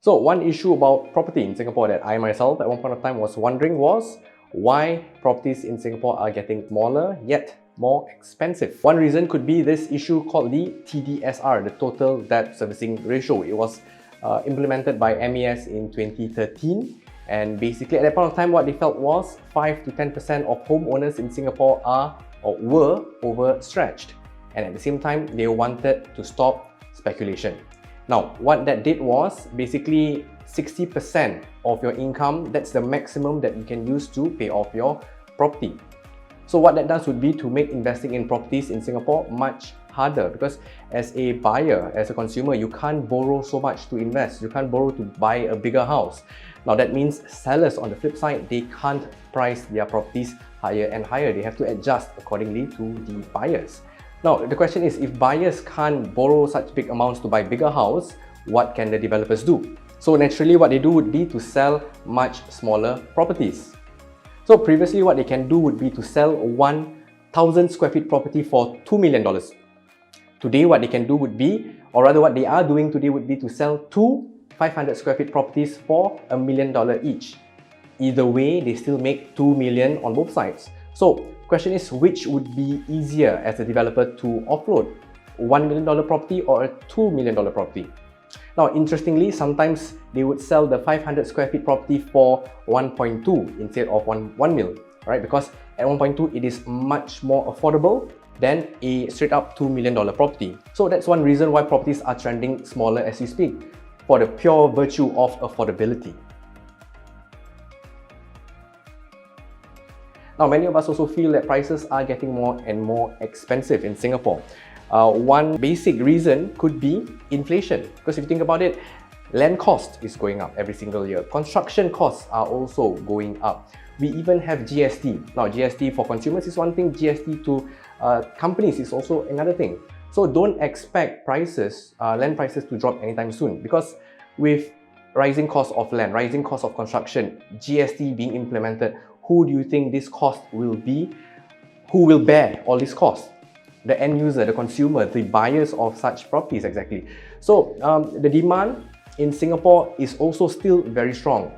So one issue about property in Singapore that I myself at one point of time was wondering was why properties in Singapore are getting smaller yet more expensive. One reason could be this issue called the TDSR, the Total Debt Servicing Ratio. It was implemented by MES in 2013, and basically at that point of time what they felt was 5 to 10% of homeowners in Singapore are or were overstretched, and at the same time they wanted to stop speculation. Now what that did was basically 60% of your income, that's the maximum that you can use to pay off your property. So what that does would be to make investing in properties in Singapore much harder, because as a buyer, as a consumer, you can't borrow so much to invest. You can't borrow to buy a bigger house. Now that means sellers on the flip side, they can't price their properties higher and higher. They have to adjust accordingly to the buyers. Now the question is, if buyers can't borrow such big amounts to buy bigger house, what can the developers do? So naturally what they do would be to sell much smaller properties. So previously what they can do would be to sell 1,000 square feet property for $2 million. Today what they can do would be, or rather what they are doing today would be to sell two 500 square feet properties for $1 million each. Either way, they still make $2 million on both sides. So question is, which would be easier as a developer to offload? $1 million property or a $2 million property? Now, interestingly, sometimes they would sell the 500 square feet property for 1.2 instead of 1 mil, right? Because at 1.2, it is much more affordable than a straight up $2 million property. So that's one reason why properties are trending smaller as we speak, for the pure virtue of affordability. Now, many of us also feel that prices are getting more and more expensive in Singapore. One basic reason could be inflation, because if you think about it, land cost is going up every single year. Construction costs are also going up. We even have GST. Now, GST for consumers is one thing, GST to companies is also another thing. So don't expect prices, land prices to drop anytime soon, because with rising cost of land, rising cost of construction, GST being implemented, who do you think this cost will be? Who will bear all these costs? The end user, the consumer, the buyers of such properties exactly. So the demand in Singapore is also still very strong.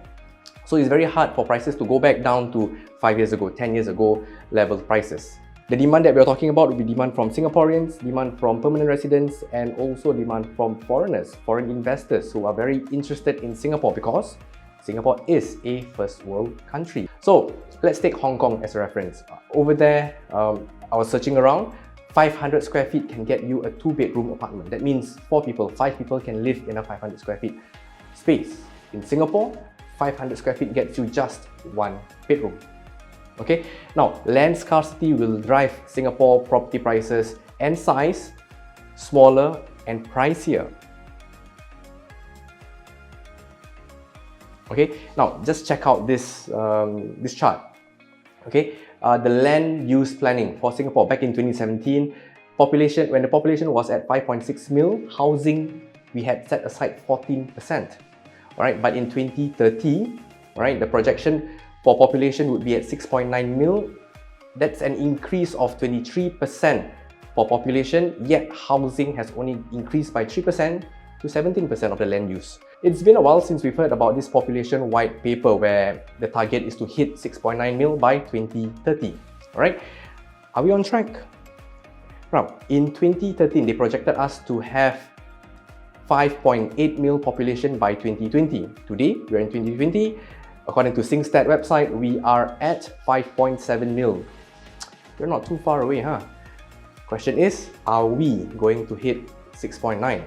So it's very hard for prices to go back down to 5 years ago, 10 years ago level prices. The demand that we're talking about will be demand from Singaporeans, demand from permanent residents, and also demand from foreigners, foreign investors who are very interested in Singapore, because Singapore is a first world country. So let's take Hong Kong as a reference. Over there, I was searching around. 500 square feet can get you a 2-bedroom apartment. That means 4 people, 5 people can live in a 500 square feet space. In Singapore, 500 square feet gets you just 1 bedroom. Okay, now land scarcity will drive Singapore property prices and size smaller and pricier. Okay, now just check out this this chart. Okay, the land use planning for Singapore back in 2017, when the population was at 5.6 mil, housing we had set aside 14%. All right, but in 2030, right, the projection for population would be at 6.9 mil. That's an increase of 23% for population, yet housing has only increased by 3% to 17% of the land use. It's been a while since we've heard about this population white paper where the target is to hit 6.9 mil by 2030. Alright, are we on track? Now, in 2013, they projected us to have 5.8 mil population by 2020. Today, we're in 2020. According to SingStat website, we are at 5.7 mil. We're not too far away, huh? Question is, are we going to hit 6.9?